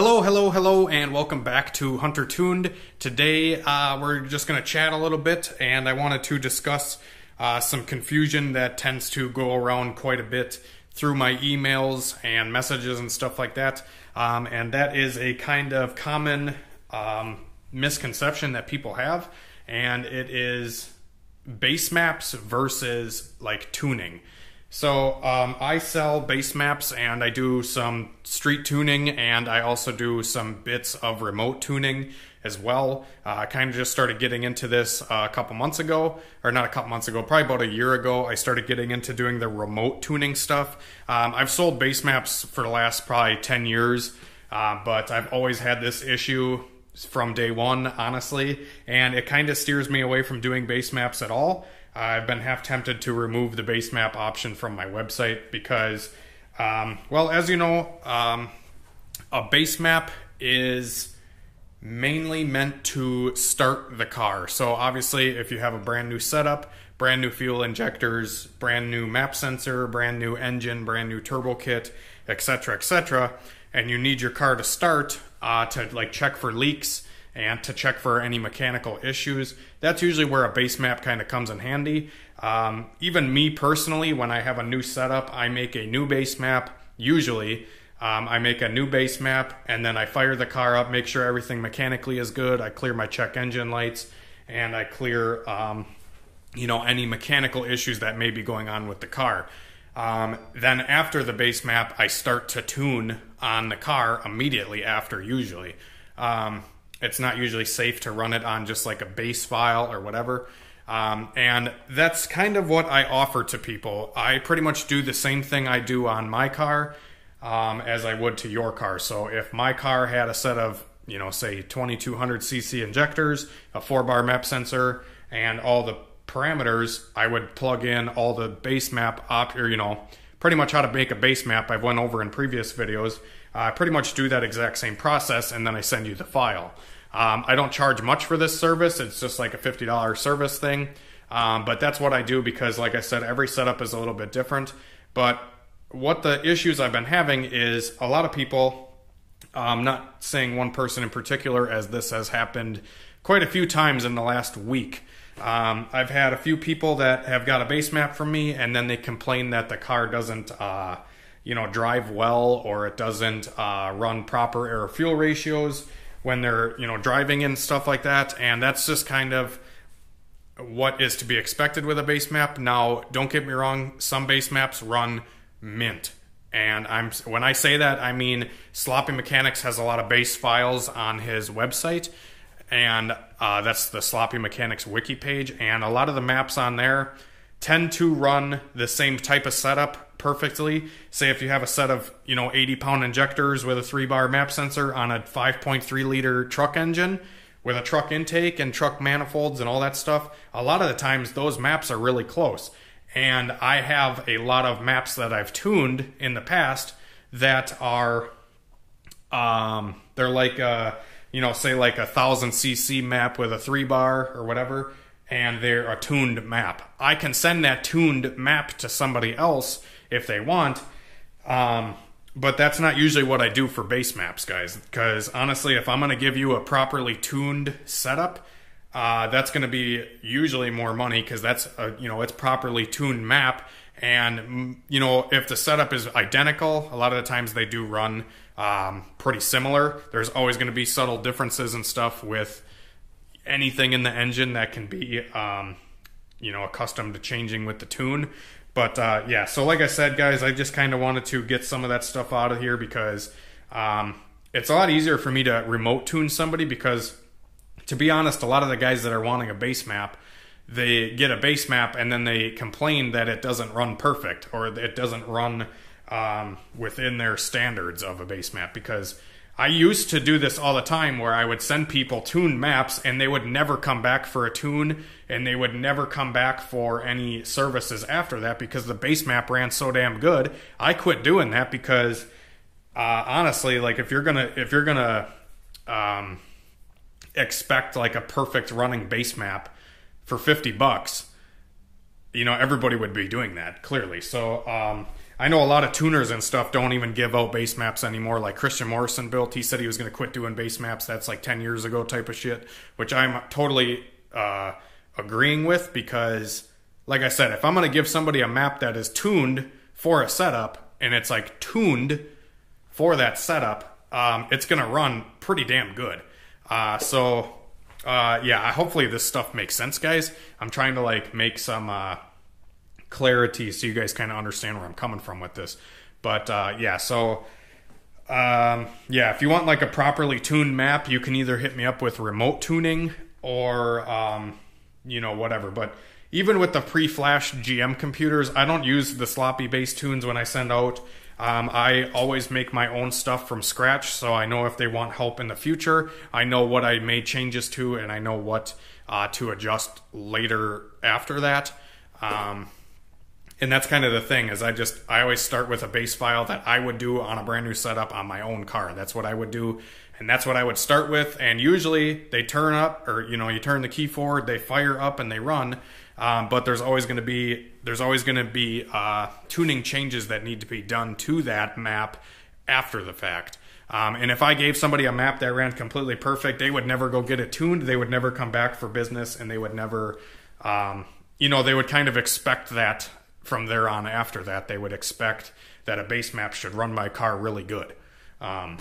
Hello, hello, hello, and welcome back to Hunter Tuned. Today, we're just going to chat a little bit, and I wanted to discuss some confusion that tends to go around quite a bit through my emails and messages and stuff like that. And that is a kind of common misconception that people have, and it is Basemaps versus like tuning. So I sell Basemaps, and I do some street tuning, and I also do some bits of remote tuning as well. I kind of just started getting into this a couple months ago, or not a couple months ago, probably about a year ago. I started getting into doing the remote tuning stuff. I've sold Basemaps for the last probably 10 years, but I've always had this issue from day one, honestly, and it kind of steers me away from doing Basemaps at all. I've been half tempted to remove the Basemap option from my website because, well, as you know, a Basemap is mainly meant to start the car. So obviously, if you have a brand new setup, brand new fuel injectors, brand new map sensor, brand new engine, brand new turbo kit, etc., and you need your car to start to like check for leaks and to check for any mechanical issues, that's usually where a Basemap kind of comes in handy. Even me personally, when I have a new setup, I make a new Basemap. Usually, I make a new Basemap, and then I fire the car up, make sure everything mechanically is good. I clear my check engine lights, and I clear, any mechanical issues that may be going on with the car. Then after the Basemap, I start to tune on the car immediately after, usually. It's not usually safe to run it on just like a base file or whatever. And that's kind of what I offer to people. I pretty much do the same thing I do on my car as I would to your car. So if my car had a set of, say 2200cc injectors, a 4-bar map sensor, and all the parameters, I would plug in all the Basemap pretty much how to make a Basemap I've went over in previous videos. I pretty much do that exact same process, and then I send you the file. I don't charge much for this service. It's just like a $50 service thing. But that's what I do because, like I said, every setup is a little bit different. But what the issues I've been having is a lot of people, I'm not saying one person in particular, as this has happened quite a few times in the last week. I've had a few people that have got a Basemap from me, and then they complain that the car doesn't drive well, or it doesn't run proper air fuel ratios when they're driving and stuff like that. And that's just kind of what is to be expected with a Basemap. Now, don't get me wrong, some Basemaps run mint, and when I say that, I mean Sloppy Mechanics has a lot of base files on his website, and that's the Sloppy Mechanics wiki page, and a lot of the maps on there tend to run the same type of setup perfectly. Say if you have a set of 80-pound injectors with a 3-bar map sensor on a 5.3-liter truck engine with a truck intake and truck manifolds and all that stuff, a lot of the times those maps are really close. And I have a lot of maps that I've tuned in the past that are they're like say like a 1000cc map with a 3-bar or whatever, and they're a tuned map. I can send that tuned map to somebody else if they want, but that's not usually what I do for Basemaps, guys, because honestly, if I'm going to give you a properly tuned setup, that's going to be usually more money, because that's it's properly tuned map. And if the setup is identical, a lot of the times they do run pretty similar. There's always going to be subtle differences and stuff with anything in the engine that can be accustomed to changing with the tune. But yeah, so like I said, guys, I just kind of wanted to get some of that stuff out of here because it's a lot easier for me to remote tune somebody, because to be honest, a lot of the guys that are wanting a Basemap, they get a Basemap and then they complain that it doesn't run perfect, or it doesn't run within their standards of a Basemap. Because I used to do this all the time, where I would send people tuned maps and they would never come back for a tune, and they would never come back for any services after that because the Basemap ran so damn good. I quit doing that because honestly, like if you're gonna expect like a perfect running Basemap for $50, everybody would be doing that, clearly. So I know a lot of tuners and stuff don't even give out base maps anymore. Like Christian Morrison built, he said he was going to quit doing base maps. That's like 10 years ago type of shit, which I'm totally agreeing with, because like I said, if I'm going to give somebody a map that is tuned for a setup, and it's like tuned for that setup, it's going to run pretty damn good. Yeah, hopefully this stuff makes sense, guys. I'm trying to like make some clarity so you guys kind of understand where I'm coming from with this. But yeah, so yeah, if you want like a properly tuned map, you can either hit me up with remote tuning or you know, whatever. But even with the pre-flash GM computers, I don't use the sloppy base tunes when I send out. I always make my own stuff from scratch, so I know if they want help in the future, I know what I made changes to, and I know what to adjust later after that. And that's kind of the thing, is I always start with a base file that I would do on a brand new setup on my own car. That's what I would do, and that's what I would start with. And usually they turn up, or you know, you turn the key forward, they fire up and they run. But there's always going to be tuning changes that need to be done to that map after the fact. And if I gave somebody a map that ran completely perfect, they would never go get it tuned. They would never come back for business, and they would never, you know, they would kind of expect that from there on. After that, they would expect that a base map should run my car really good. I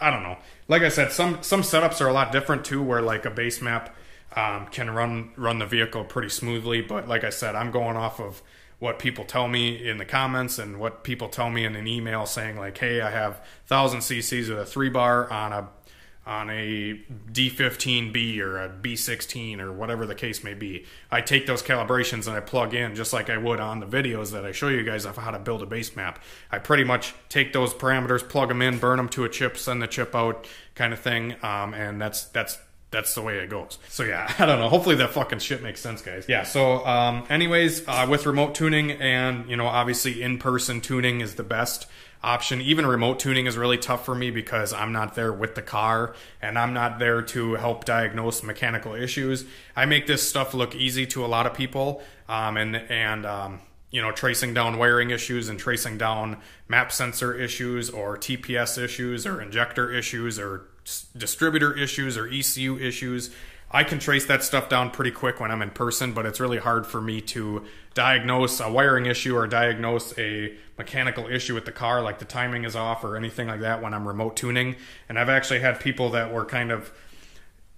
don't know. Like I said, some setups are a lot different too, where like a base map can run the vehicle pretty smoothly. But like I said, I'm going off of what people tell me in the comments and what people tell me in an email saying like, hey, I have 1,000 cc's with a 3-bar on a D15B or a B16 or whatever the case may be. I take those calibrations and I plug in just like I would on the videos that I show you guys of how to build a base map. I pretty much take those parameters, plug them in, burn them to a chip, send the chip out kind of thing. And that's the way it goes. So yeah, I don't know. Hopefully that fucking shit makes sense, guys. Yeah, so anyways, with remote tuning and, you know, obviously in-person tuning is the best option. Even remote tuning is really tough for me because I'm not there with the car and I'm not there to help diagnose mechanical issues. I make this stuff look easy to a lot of people, and you know, tracing down wiring issues and tracing down map sensor issues or TPS issues or injector issues or distributor issues or ECU issues. I can trace that stuff down pretty quick when I'm in person, but it's really hard for me to diagnose a wiring issue or diagnose a mechanical issue with the car, like the timing is off or anything like that when I'm remote tuning. And I've actually had people that were kind of,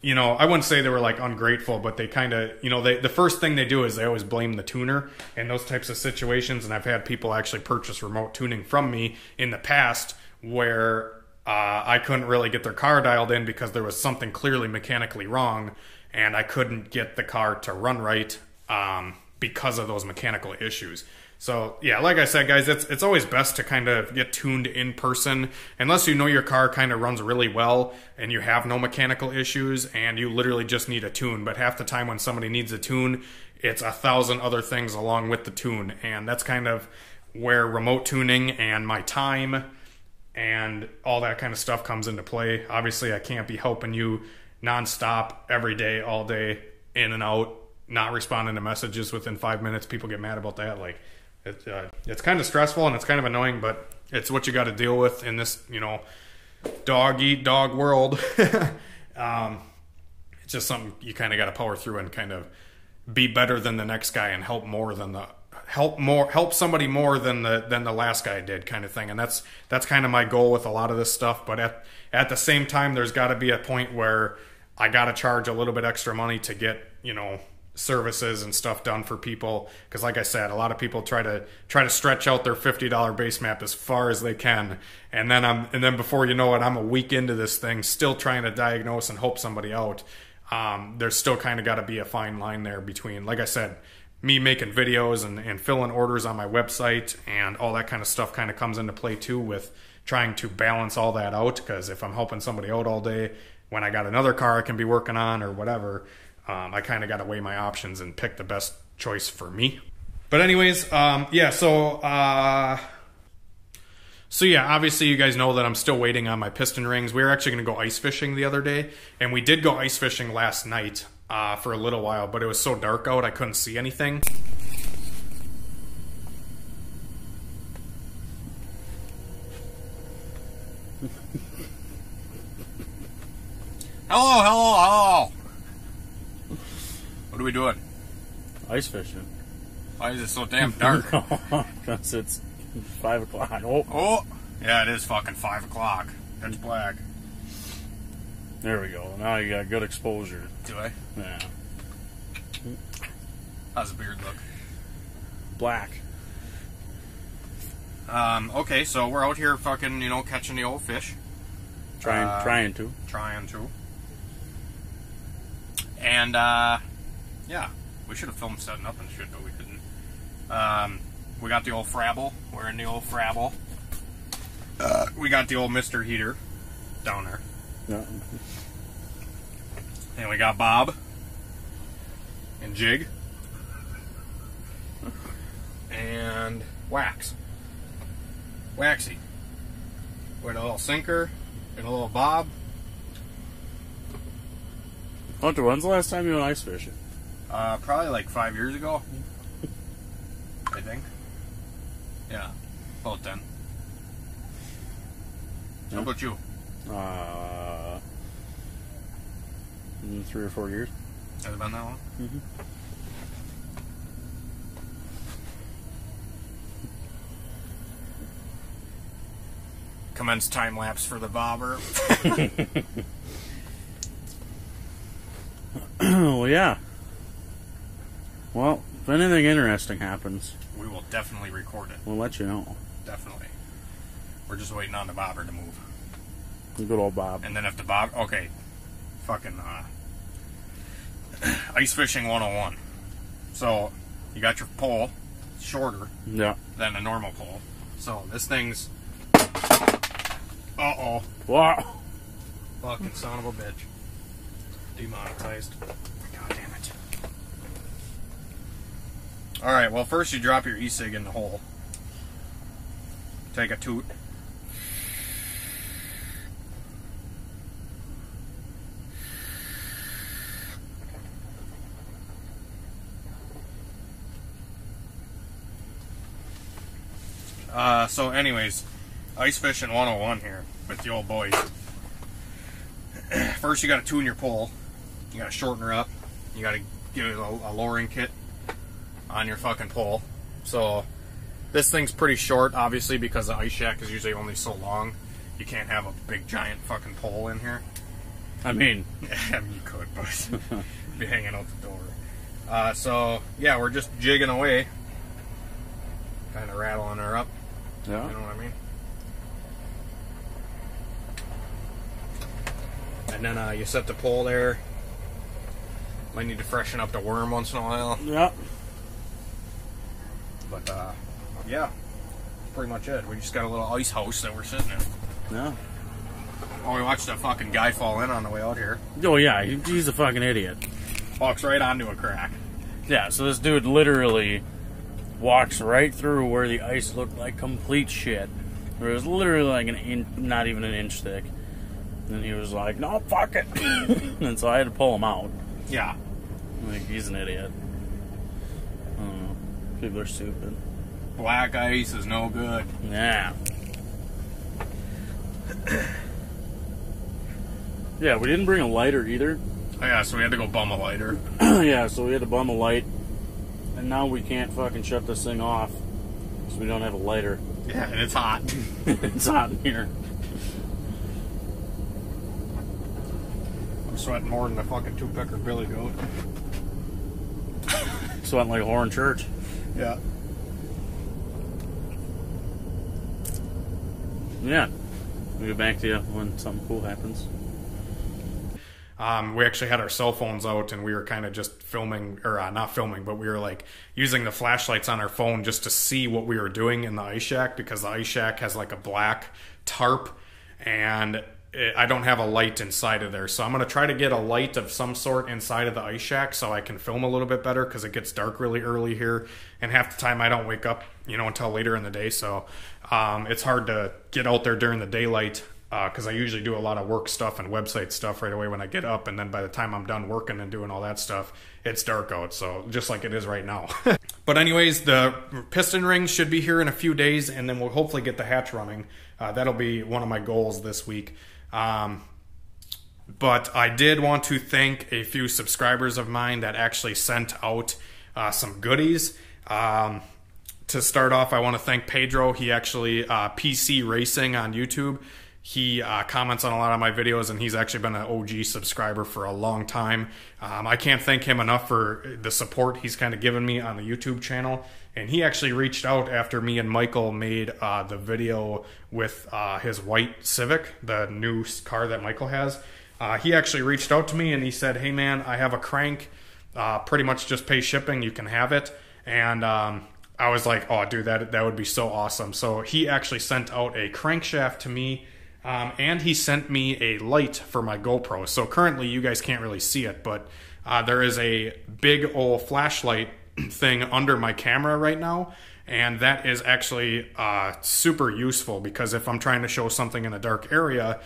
you know, I wouldn't say they were like ungrateful, but they kind of, you know, the first thing they do is they always blame the tuner in those types of situations. And I've had people actually purchase remote tuning from me in the past where I couldn't really get their car dialed in because there was something clearly mechanically wrong, and I couldn't get the car to run right because of those mechanical issues. So yeah, like I said, guys, it's always best to kind of get tuned in person, unless you know your car kind of runs really well and you have no mechanical issues and you literally just need a tune. But half the time when somebody needs a tune, it's 1,000 other things along with the tune, and that's kind of where remote tuning and my time and all that kind of stuff comes into play. Obviously, I can't be helping you nonstop every day, all day, in and out, not responding to messages within 5 minutes. People get mad about that. Like, it's kind of stressful and it's kind of annoying, but it's what you got to deal with in this, you know, dog eat dog world. It's just something you kind of got to power through and kind of be better than the next guy and help somebody more than the last guy did, kind of thing. And that's kind of my goal with a lot of this stuff. But at the same time, there's got to be a point where I got to charge a little bit extra money to get, you know, services and stuff done for people, because like I said, a lot of people try to stretch out their $50 base map as far as they can, and then before you know it, I'm a week into this thing still trying to diagnose and help somebody out. There's still kind of got to be a fine line there between, like I said, me making videos and filling orders on my website, and all that kind of stuff kind of comes into play too, with trying to balance all that out. Because if I'm helping somebody out all day when I got another car I can be working on or whatever, I kind of got to weigh my options and pick the best choice for me. But anyways, yeah, so yeah, obviously you guys know that I'm still waiting on my piston rings. We were actually going to go ice fishing the other day, and we did go ice fishing last night for a little while, but it was so dark out I couldn't see anything. Hello, hello, hello. What are we doing? Ice fishing. Why is it so damn dark? Because it's 5 o'clock. Oh, yeah, it is fucking 5 o'clock. It's black. There we go. Now you got good exposure. Do I? Yeah. How's the beard look? Black. Okay, so we're out here fucking, you know, catching the old fish. Trying to. And, yeah, we should have filmed setting up and shit, but we couldn't. We got the old Frabble. We're in the old Frabble. We got the old Mr. Heater down there. Yeah. And we got Bob and Jig and Waxy with a little sinker and a little bob. Hunter, when's the last time you went ice fishing? Probably like 5 years ago, I think. Yeah, about then. Yeah. How about you? 3 or 4 years. Has it been that long? Mm-hmm. Commence time lapse for the bobber. Well, yeah. Well, if anything interesting happens, We will definitely record it. we'll let you know. Definitely. We're just waiting on the bobber to move. Good old Bob. And then if the bob... Okay. Fucking, ice fishing 101. So, you got your pole. It's shorter Yeah. than a normal pole. So, this thing's... Uh-oh. Wow. Fucking son of a bitch. Demonetized. God damn it. Alright, well, first you drop your e-cig in the hole. Take a toot. So anyways, ice fishing 101 here with the old boys. First you gotta tune your pole. You gotta shorten her up. You gotta give it a lowering kit on your fucking pole. So this thing's pretty short, obviously, because the ice shack is usually only so long. You can't have a big giant fucking pole in here. I mean, I mean, you could, but be hanging out the door. So yeah, we're just jigging away, kind of rattling her up. yeah. You know what I mean? And then you set the pole there. Might need to freshen up the worm once in a while. Yeah. But, yeah. Pretty much it. We just got a little ice house that we're sitting in. Yeah. Oh, we watched a fucking guy fall in on the way out here. Oh, yeah. He's a fucking idiot. Walks right onto a crack. Yeah, so this dude literally walks right through where the ice looked like complete shit. Where it was literally like an inch, not even an inch thick. And he was like, no, fuck it. And so I had to pull him out. Yeah. Like, he's an idiot. I don't know. People are stupid. Black ice is no good. Yeah. Yeah, we didn't bring a lighter either. Oh, yeah, so we had to go bum a lighter. Yeah, so we had to bum a light. And now we can't fucking shut this thing off. Because we don't have a lighter. Yeah, and it's hot. It's hot in here. I'm sweating more than a fucking two-pecker billy goat. Sweating like a whore in church. Yeah. Yeah. We'll get back to you when something cool happens. We actually had our cell phones out and we were kind of just filming, or not filming, but we were like using the flashlights on our phone just to see what we were doing in the ice shack, because the ice shack has like a black tarp and I don't have a light inside of there. So I'm going to try to get a light of some sort inside of the ice shack so I can film a little bit better, because it gets dark really early here. And half the time I don't wake up, you know, until later in the day. So it's hard to get out there during the daylight, because I usually do a lot of work stuff and website stuff right away when I get up. And then by the time I'm done working and doing all that stuff, it's dark out. So just like it is right now. But anyways, the piston rings should be here in a few days, and then we'll hopefully get the hatch running. That'll be one of my goals this week. But I did want to thank a few subscribers of mine that actually sent out some goodies. To start off, I want to thank Pedro. He actually, PC Racing on YouTube, he comments on a lot of my videos, and he's actually been an OG subscriber for a long time. I can't thank him enough for the support he's kind of given me on the YouTube channel. And he actually reached out after me and Michael made the video with his white Civic, the new car that Michael has. He actually reached out to me and he said, "Hey man, I have a crank, pretty much just pay shipping, you can have it." And I was like, "Oh dude, that would be so awesome." So he actually sent out a crankshaft to me, and he sent me a light for my GoPro. So currently you guys can't really see it, but there is a big old flashlight thing under my camera right now, and that is actually super useful, because if I'm trying to show something in a dark area,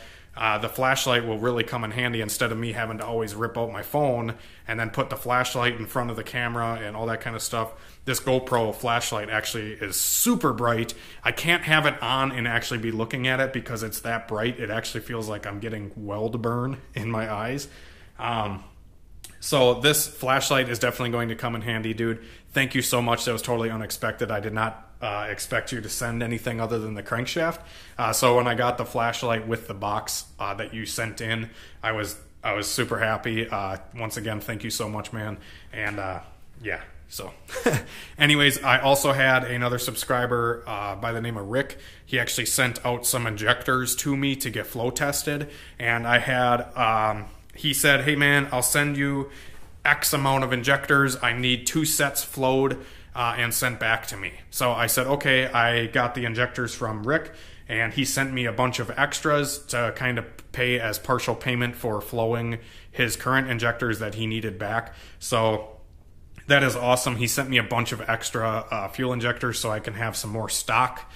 the flashlight will really come in handy instead of me having to always rip out my phone and then put the flashlight in front of the camera and all that kind of stuff. This GoPro flashlight actually is super bright. I can't have it on and actually be looking at it because it's that bright. It actually feels like I'm getting weld burn in my eyes. So this flashlight is definitely going to come in handy, dude. Thank you so much. That was totally unexpected. I did not expect you to send anything other than the crankshaft. So when I got the flashlight with the box that you sent in, I was super happy. Once again, thank you so much, man. And yeah, so anyways, I also had another subscriber by the name of Rick. He actually sent out some injectors to me to get flow tested, and I had he said, "Hey man, I'll send you X amount of injectors. I need 2 sets flowed and sent back to me." So I said, okay. I got the injectors from Rick, and he sent me a bunch of extras to kind of pay as partial payment for flowing his current injectors that he needed back. So that is awesome. He sent me a bunch of extra fuel injectors so I can have some more stock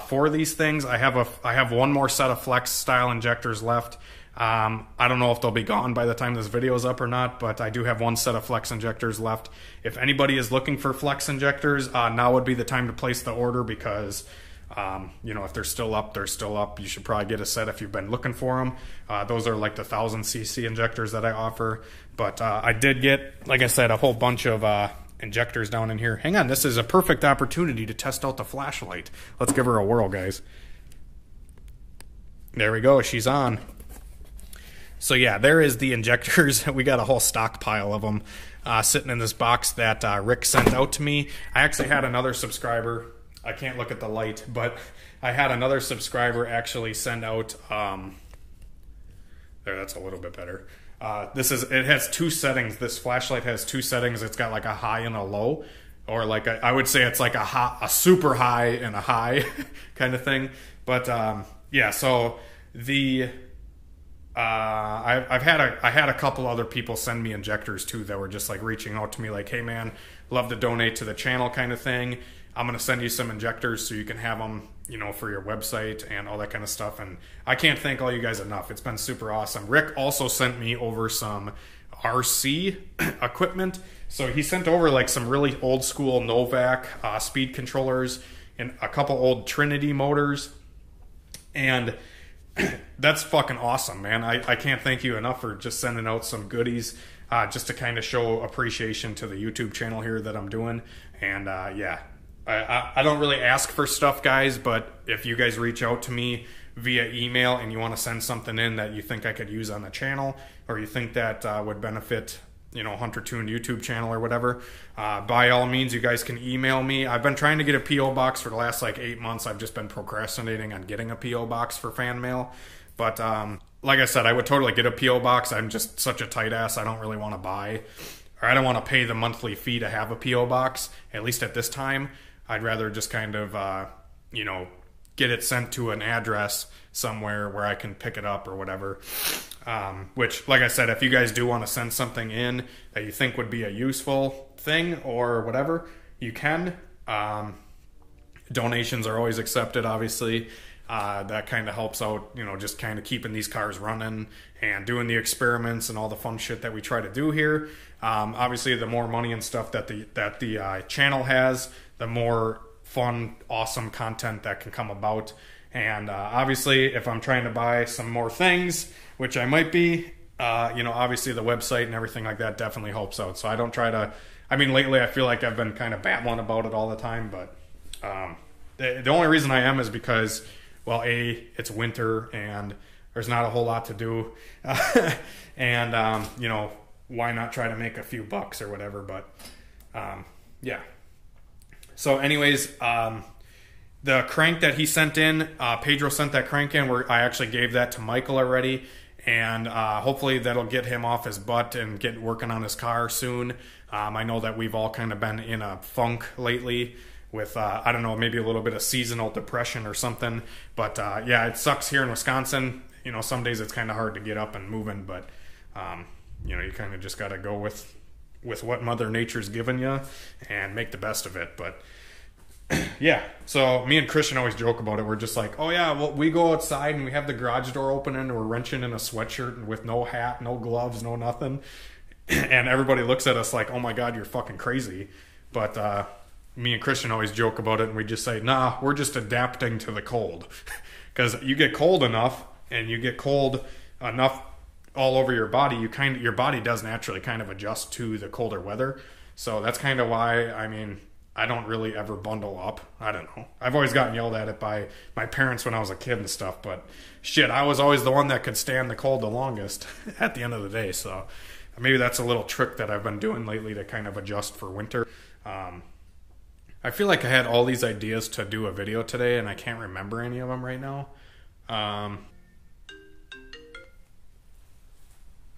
for these things. I have one more set of Flex style injectors left. I don't know if they'll be gone by the time this video is up or not, but I do have one set of Flex injectors left. If anybody is looking for Flex injectors, now would be the time to place the order, because you know, if they're still up, they're still up. You should probably get a set if you've been looking for them. Those are like the 1000cc injectors that I offer. But I did get, like I said, a whole bunch of injectors down in here. Hang on, this is a perfect opportunity to test out the flashlight. Let's give her a whirl, guys. There we go, she's on. So yeah, there is the injectors. We got a whole stockpile of them sitting in this box that Rick sent out to me. I actually had another subscriber. I can't look at the light, but I had another subscriber actually send out. There, that's a little bit better. It has 2 settings. This flashlight has 2 settings. It's got like a high and a low, or like I would say it's like a super high and a high kind of thing. But yeah, so the. I had a couple other people send me injectors too that were just like reaching out to me like, "Hey man, love to donate to the channel," kind of thing. "I'm gonna send you some injectors so you can have them, you know, for your website and all that kind of stuff." And I can't thank all you guys enough. It's been super awesome. Rick also sent me over some RC equipment. So he sent over like some really old school Novak speed controllers and a couple old Trinity motors, and that's fucking awesome, man. I can't thank you enough for just sending out some goodies just to kind of show appreciation to the YouTube channel here that I'm doing. And yeah, I don't really ask for stuff, guys, but if you guys reach out to me via email and you want to send something in that you think I could use on the channel, or you think that would benefit, you know, Hunter Tuned YouTube channel or whatever, by all means, you guys can email me. I've been trying to get a P.O. box for the last like 8 months. I've just been procrastinating on getting a P.O. box for fan mail. But like I said, I would totally get a P.O. box. I'm just such a tight ass. I don't really want to buy, or I don't want to pay the monthly fee to have a P.O. box, at least at this time. I'd rather just kind of, you know, get it sent to an address somewhere where I can pick it up or whatever. Which, like I said, if you guys do want to send something in that you think would be a useful thing or whatever, you can. Donations are always accepted, obviously. That kind of helps out, you know, just kind of keeping these cars running and doing the experiments and all the fun shit that we try to do here. Obviously, the more money and stuff that the channel has, the more fun, awesome content that can come about. And obviously, if I'm trying to buy some more things, which I might be you know, obviously the website and everything like that definitely helps out. So I don't try to, I mean, lately I feel like I've been kind of babbling about it all the time, but the only reason I am is because, well, it's winter and there's not a whole lot to do. And, you know, why not try to make a few bucks or whatever? But, yeah. So anyways, the crank that he sent in, Pedro sent that crank in, where I actually gave that to Michael already. And hopefully that'll get him off his butt and get working on his car soon. I know that we've all kind of been in a funk lately with, I don't know, maybe a little bit of seasonal depression or something. But yeah, it sucks here in Wisconsin. You know, some days it's kind of hard to get up and moving, but, you know, you kind of just got to go with what Mother Nature's given you and make the best of it. But yeah, so me and Christian always joke about it. We're just like, oh yeah, well, we go outside and we have the garage door open and we're wrenching in a sweatshirt with no hat, no gloves, no nothing. And everybody looks at us like, oh my God, you're fucking crazy. But me and Christian always joke about it and we just say, nah, we're just adapting to the cold. Because you get cold enough and you get cold enough all over your body, your body does naturally kind of adjust to the colder weather. So that's kind of why, I mean, I don't really ever bundle up. I don't know. I've always gotten yelled at it by my parents when I was a kid and stuff, but shit, I was always the one that could stand the cold the longest at the end of the day. So maybe that's a little trick that I've been doing lately to kind of adjust for winter. I feel like I had all these ideas to do a video today and I can't remember any of them right now.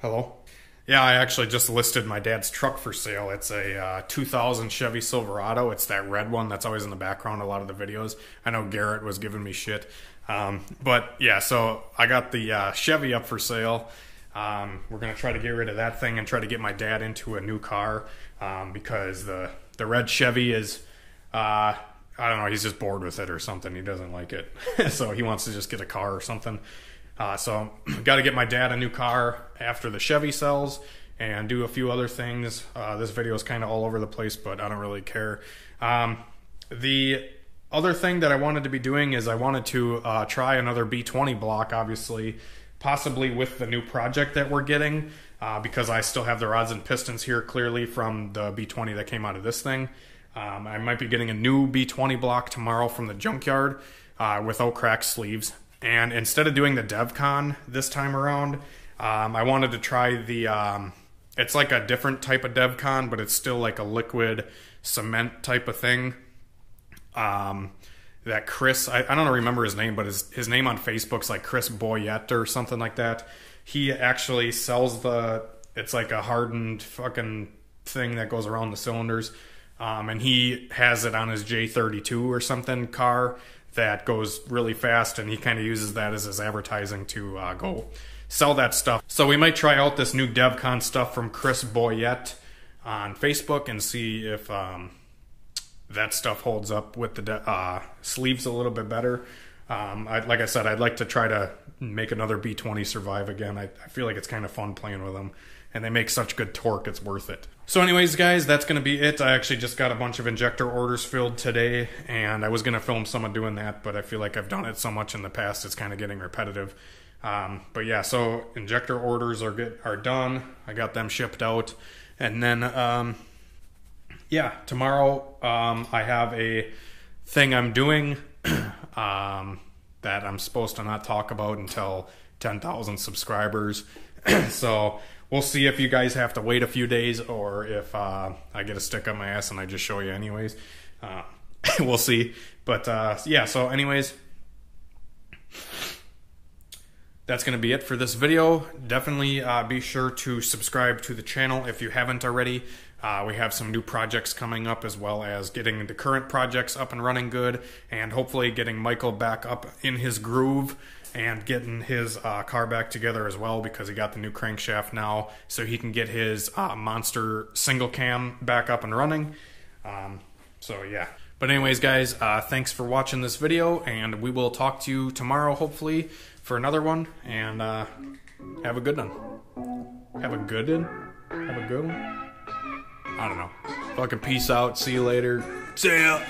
Hello? Yeah, I actually just listed my dad's truck for sale. It's a 2000 Chevy Silverado. It's that red one that's always in the background a lot of the videos. I know Garrett was giving me shit. But yeah, so I got the Chevy up for sale. We're going to try to get rid of that thing and try to get my dad into a new car because the red Chevy is, I don't know, he's just bored with it or something. He doesn't like it. So he wants to just get a car or something. So got to get my dad a new car after the Chevy sells and do a few other things. This video is kind of all over the place, but I don't really care. The other thing that I wanted to be doing is I wanted to try another B20 block, obviously, possibly with the new project that we're getting, because I still have the rods and pistons here clearly from the B20 that came out of this thing. I might be getting a new B20 block tomorrow from the junkyard without cracked sleeves. And instead of doing the DevCon this time around, I wanted to try the, it's like a different type of DevCon, but it's still like a liquid cement type of thing. That Chris, I don't remember his name, but his name on Facebook's like Chris Boyette or something like that. He actually sells it's like a hardened fucking thing that goes around the cylinders. And he has it on his J32 or something car that goes really fast, and he kind of uses that as his advertising to go sell that stuff. So we might try out this new DevCon stuff from Chris Boyette on Facebook and see if that stuff holds up with the sleeves a little bit better. Like I said, I'd like to try to make another B20 survive again. I feel like it's kind of fun playing with them, and they make such good torque, it's worth it. So anyways, guys, that's going to be it. I actually just got a bunch of injector orders filled today, and I was going to film someone doing that, but I feel like I've done it so much in the past, it's kind of getting repetitive. But yeah, so injector orders are done. I got them shipped out. And then, yeah, tomorrow I have a thing I'm doing that I'm supposed to not talk about until 10,000 subscribers. So we'll see if you guys have to wait a few days or if I get a stick up my ass and I just show you anyways. We'll see. But yeah, so anyways, that's going to be it for this video. Definitely be sure to subscribe to the channel if you haven't already. We have some new projects coming up, as well as getting the current projects up and running good, and hopefully getting Michael back up in his groove and getting his car back together as well, because he got the new crankshaft now, so he can get his monster single cam back up and running. So yeah. But anyways, guys, thanks for watching this video, and we will talk to you tomorrow, hopefully, for another one. And have a good one. Have a good one? Have a good one? I don't know. Fucking peace out. See you later. See ya.